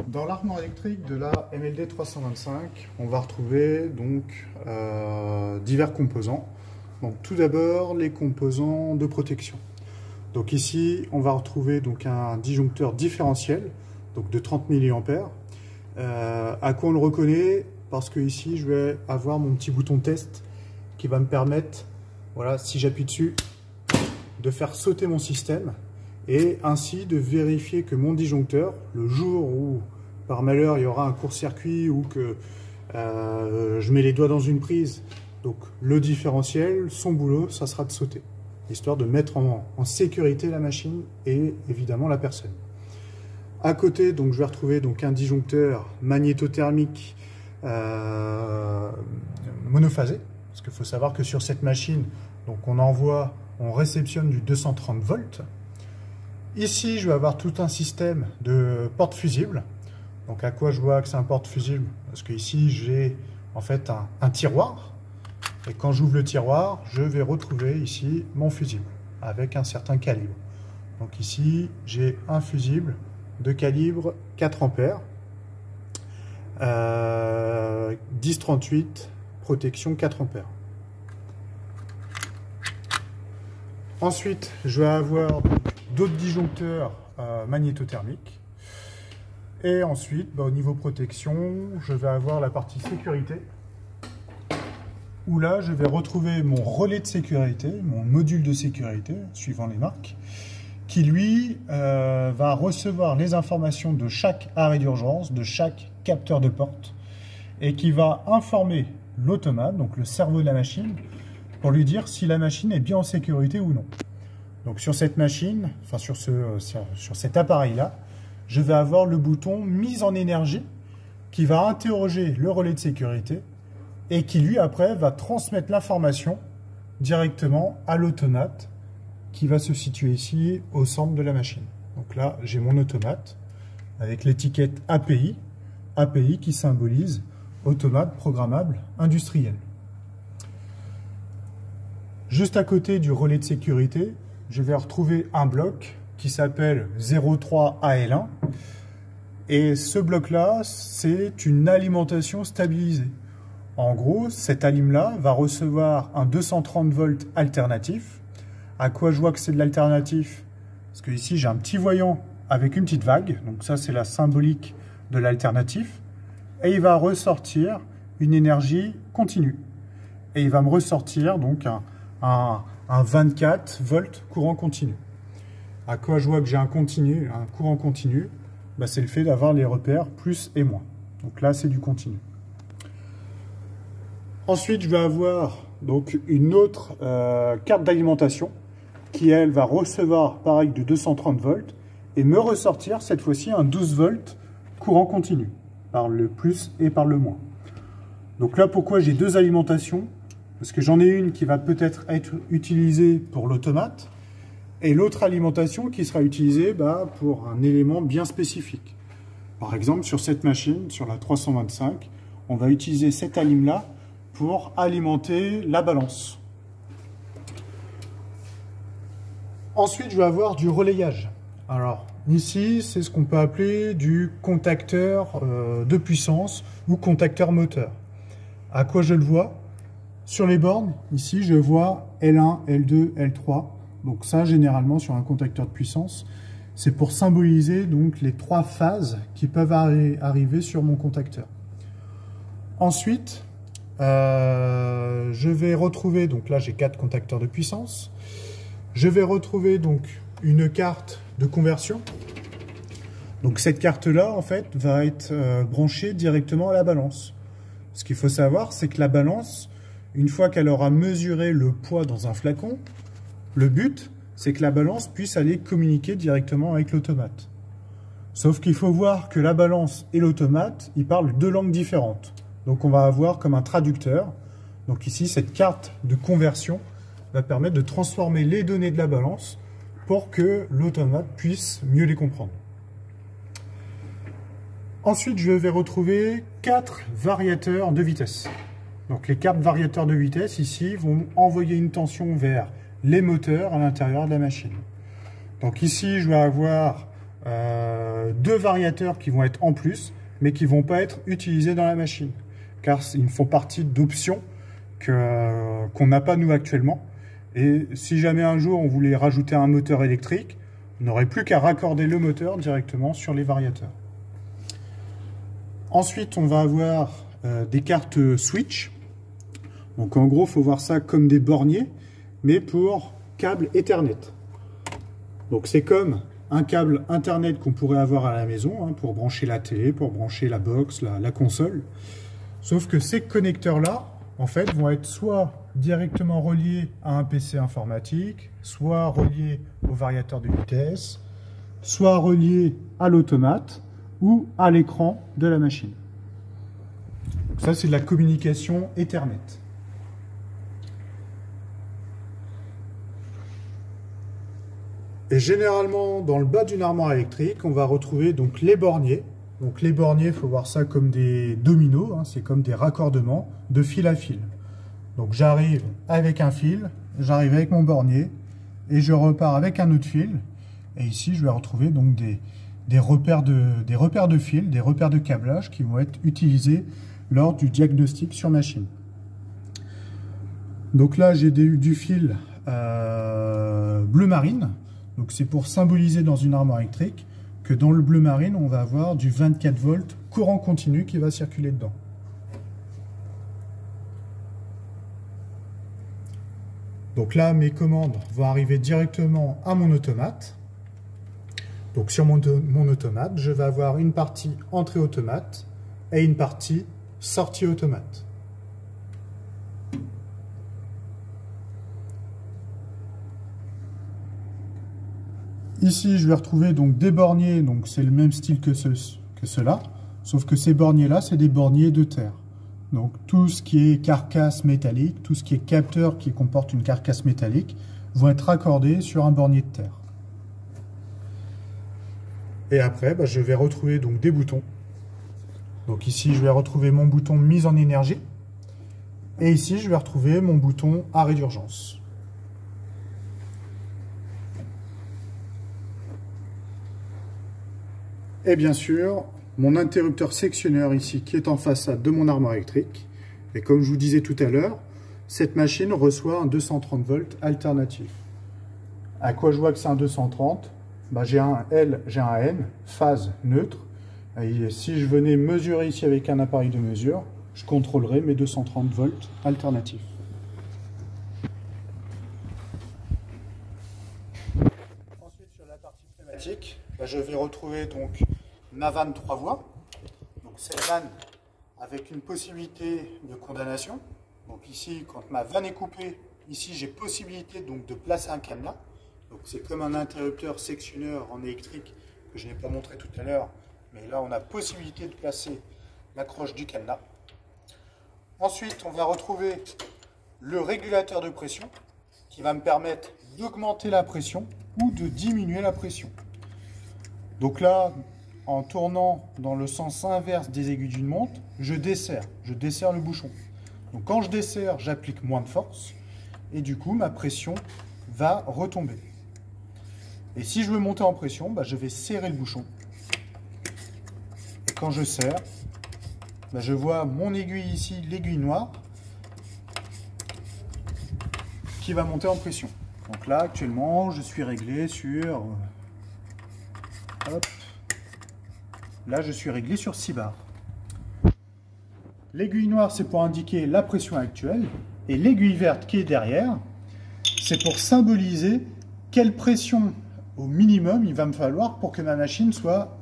Dans l'armoire électrique de la MLD 325, on va retrouver donc divers composants. Donc tout d'abord les composants de protection. Donc ici on va retrouver donc un disjoncteur différentiel donc de 30 mA. À quoi on le reconnaît? Parce que ici je vais avoir mon petit bouton test qui va me permettre, voilà, si j'appuie dessus, de faire sauter mon système et ainsi de vérifier que mon disjoncteur, le jour où par malheur il y aura un court-circuit ou que je mets les doigts dans une prise, donc le différentiel, son boulot, ça sera de sauter, histoire de mettre en sécurité la machine et évidemment la personne. À côté, donc, je vais retrouver donc, un disjoncteur magnétothermique monophasé, parce qu'il faut savoir que sur cette machine, donc, on réceptionne du 230 volts. Ici, je vais avoir tout un système de portes fusibles. Donc, à quoi je vois que c'est un porte fusible? Parce que ici, j'ai en fait un tiroir. Et quand j'ouvre le tiroir, je vais retrouver ici mon fusible avec un certain calibre. Donc ici, j'ai un fusible de calibre 4 ampères, 1038, protection 4 ampères. Ensuite, je vais avoir d'autres disjoncteurs magnétothermiques. Et ensuite, au niveau protection, je vais avoir la partie sécurité, où là, je vais retrouver mon relais de sécurité, mon module de sécurité, suivant les marques, qui lui va recevoir les informations de chaque arrêt d'urgence, de chaque capteur de porte, et qui va informer l'automate, donc le cerveau de la machine, pour lui dire si la machine est bien en sécurité ou non. Donc sur cette machine, enfin sur cet appareil-là, je vais avoir le bouton mise en énergie qui va interroger le relais de sécurité et qui lui après va transmettre l'information directement à l'automate qui va se situer ici au centre de la machine. Donc là, j'ai mon automate avec l'étiquette API, API qui symbolise automate programmable industriel. Juste à côté du relais de sécurité, je vais retrouver un bloc qui s'appelle 03AL1. Et ce bloc-là, c'est une alimentation stabilisée. En gros, cette alim-là va recevoir un 230 volts alternatif. À quoi je vois que c'est de l'alternatif? Parce que ici, j'ai un petit voyant avec une petite vague. Donc ça, c'est la symbolique de l'alternatif. Et il va ressortir une énergie continue. Et il va me ressortir donc un 24 volts courant continu. À quoi je vois que j'ai un courant continu? C'est le fait d'avoir les repères plus et moins. Donc là, c'est du continu. Ensuite, je vais avoir donc une autre carte d'alimentation qui, elle, va recevoir pareil de 230 volts et me ressortir cette fois-ci un 12 volts courant continu par le plus et par le moins. Donc là, pourquoi j'ai deux alimentations? Parce que j'en ai une qui va peut-être être utilisée pour l'automate et l'autre alimentation qui sera utilisée pour un élément bien spécifique. Par exemple, sur cette machine, sur la 325, on va utiliser cette alim-là pour alimenter la balance. Ensuite, je vais avoir du relayage. Alors, ici, c'est ce qu'on peut appeler du contacteur de puissance ou contacteur moteur. À quoi je le vois? Sur les bornes, ici, je vois L1, L2, L3. Donc ça, généralement, sur un contacteur de puissance, c'est pour symboliser donc les trois phases qui peuvent arriver sur mon contacteur. Ensuite, je vais retrouver, donc là, j'ai 4 contacteurs de puissance. Je vais retrouver donc une carte de conversion. Donc cette carte-là, en fait, va être branchée directement à la balance. Ce qu'il faut savoir, c'est que la balance, une fois qu'elle aura mesuré le poids dans un flacon, le but, c'est que la balance puisse aller communiquer directement avec l'automate. Sauf qu'il faut voir que la balance et l'automate, ils parlent deux langues différentes. Donc on va avoir comme un traducteur. Donc ici, cette carte de conversion va permettre de transformer les données de la balance pour que l'automate puisse mieux les comprendre. Ensuite, je vais retrouver 4 variateurs de vitesse. Donc les 4 variateurs de vitesse ici vont envoyer une tension vers les moteurs à l'intérieur de la machine. Donc ici, je vais avoir 2 variateurs qui vont être en plus, mais qui ne vont pas être utilisés dans la machine, car ils font partie d'options qu'on n'a pas nous actuellement. Et si jamais un jour on voulait rajouter un moteur électrique, on n'aurait plus qu'à raccorder le moteur directement sur les variateurs. Ensuite, on va avoir des cartes switch. Donc en gros, il faut voir ça comme des borniers, mais pour câble Ethernet. Donc c'est comme un câble Internet qu'on pourrait avoir à la maison, hein, pour brancher la télé, pour brancher la box, la console. Sauf que ces connecteurs-là, en fait, vont être soit directement reliés à un PC informatique, soit reliés au variateur de vitesse, soit reliés à l'automate ou à l'écran de la machine. Donc ça, c'est de la communication Ethernet. Et généralement, dans le bas d'une armoire électrique, on va retrouver donc les borniers. Donc les borniers, il faut voir ça comme des dominos, hein, c'est comme des raccordements de fil à fil. Donc j'arrive avec un fil, j'arrive avec mon bornier, et je repars avec un autre fil. Et ici, je vais retrouver donc des repères de fil, des repères de câblage qui vont être utilisés lors du diagnostic sur machine. Donc là, j'ai du fil bleu marine. Donc c'est pour symboliser dans une armoire électrique que dans le bleu marine, on va avoir du 24 volts courant continu qui va circuler dedans. Donc là, mes commandes vont arriver directement à mon automate. Donc sur mon automate, je vais avoir une partie entrée automate et une partie sortie automate. Ici, je vais retrouver donc des borniers, donc c'est le même style que ceux-là, sauf que ces borniers-là, c'est des borniers de terre. Donc tout ce qui est carcasse métallique, tout ce qui est capteur qui comporte une carcasse métallique, vont être raccordés sur un bornier de terre. Et après, je vais retrouver donc des boutons. Donc ici, je vais retrouver mon bouton mise en énergie. Et ici, je vais retrouver mon bouton arrêt d'urgence. Et bien sûr, mon interrupteur sectionneur ici qui est en façade de mon armoire électrique. Et comme je vous disais tout à l'heure, cette machine reçoit un 230 volts alternatif. À quoi je vois que c'est un 230 ? J'ai un L, j'ai un N, phase neutre. Et si je venais mesurer ici avec un appareil de mesure, je contrôlerais mes 230 volts alternatifs. Ensuite, sur la partie pneumatique, je vais retrouver donc ma vanne 3 voies. Donc cette vanne avec une possibilité de condamnation. Donc ici, quand ma vanne est coupée, ici j'ai possibilité donc de placer un cadenas. Donc c'est comme un interrupteur sectionneur en électrique que je n'ai pas montré tout à l'heure, mais là on a possibilité de placer l'accroche du cadenas. Ensuite, on va retrouver le régulateur de pression qui va me permettre d'augmenter la pression ou de diminuer la pression. Donc là, en tournant dans le sens inverse des aiguilles d'une montre, je desserre le bouchon. Donc quand je desserre, j'applique moins de force et du coup ma pression va retomber. Et si je veux monter en pression, je vais serrer le bouchon. Et quand je serre, je vois mon aiguille ici, l'aiguille noire, qui va monter en pression. Donc là, actuellement, je suis réglé sur... Hop. Là, je suis réglé sur 6 bars. L'aiguille noire, c'est pour indiquer la pression actuelle. Et l'aiguille verte qui est derrière, c'est pour symboliser quelle pression au minimum il va me falloir pour que ma machine soit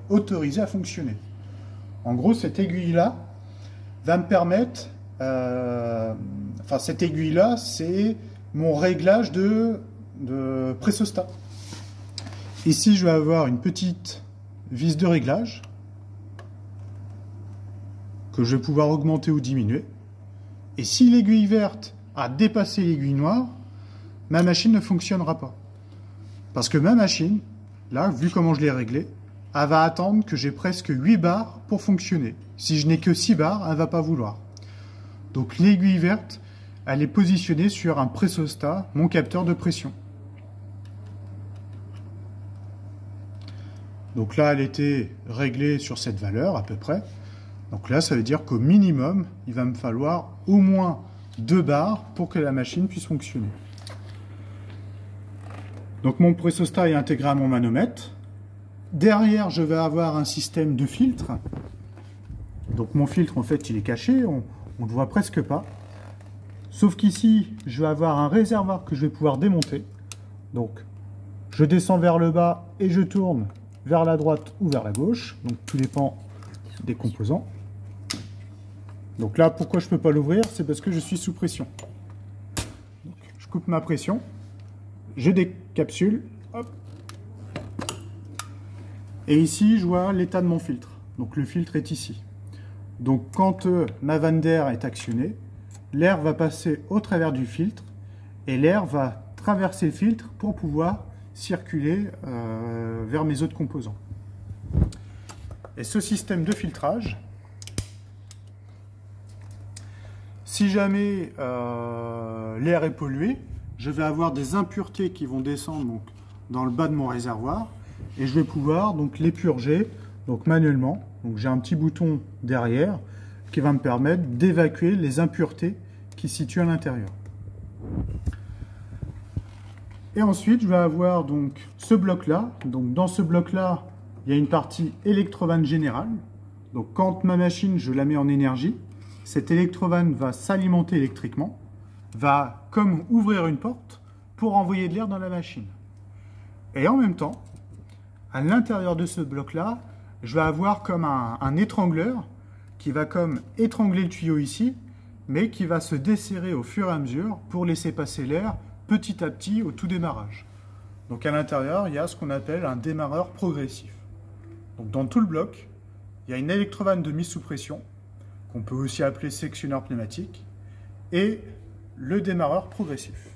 autorisée à fonctionner. En gros, cette aiguille-là va me permettre... cette aiguille-là, c'est mon réglage de pressostat. Ici, je vais avoir une petite vis de réglage que je vais pouvoir augmenter ou diminuer. Et si l'aiguille verte a dépassé l'aiguille noire, ma machine ne fonctionnera pas. Parce que ma machine, là, vu comment je l'ai réglée, elle va attendre que j'ai presque 8 bars pour fonctionner. Si je n'ai que 6 bars, elle ne va pas vouloir. Donc l'aiguille verte, elle est positionnée sur un pressostat, mon capteur de pression. Donc là, elle était réglée sur cette valeur à peu près. Donc là, ça veut dire qu'au minimum, il va me falloir au moins 2 bars pour que la machine puisse fonctionner. Donc mon pressostat est intégré à mon manomètre. Derrière, je vais avoir un système de filtre. Donc mon filtre, en fait, il est caché, on ne le voit presque pas. Sauf qu'ici, je vais avoir un réservoir que je vais pouvoir démonter. Donc, je descends vers le bas et je tourne vers la droite ou vers la gauche. Donc, tout dépend des composants. Donc là, pourquoi je ne peux pas l'ouvrir? C'est parce que je suis sous pression. Donc, je coupe ma pression, je décapsule, hop. Et ici, je vois l'état de mon filtre. Donc, le filtre est ici. Donc, quand ma vanne d'air est actionnée, l'air va passer au travers du filtre et l'air va traverser le filtre pour pouvoir circuler vers mes autres composants. Et ce système de filtrage, si jamais l'air est pollué, je vais avoir des impuretés qui vont descendre donc, dans le bas de mon réservoir et je vais pouvoir donc, les purger donc, manuellement. Donc j'ai un petit bouton derrière qui va me permettre d'évacuer les impuretés qui se situent à l'intérieur. Et ensuite, je vais avoir donc ce bloc-là. Donc dans ce bloc-là, il y a une partie électrovanne générale. Donc quand ma machine, je la mets en énergie, cette électrovanne va s'alimenter électriquement, va comme ouvrir une porte pour envoyer de l'air dans la machine. Et en même temps, à l'intérieur de ce bloc-là, je vais avoir comme un étrangleur qui va comme étrangler le tuyau ici, mais qui va se desserrer au fur et à mesure pour laisser passer l'air petit à petit au tout démarrage. Donc à l'intérieur, il y a ce qu'on appelle un démarreur progressif. Donc dans tout le bloc, il y a une électrovanne de mise sous pression, qu'on peut aussi appeler sectionneur pneumatique, et le démarreur progressif.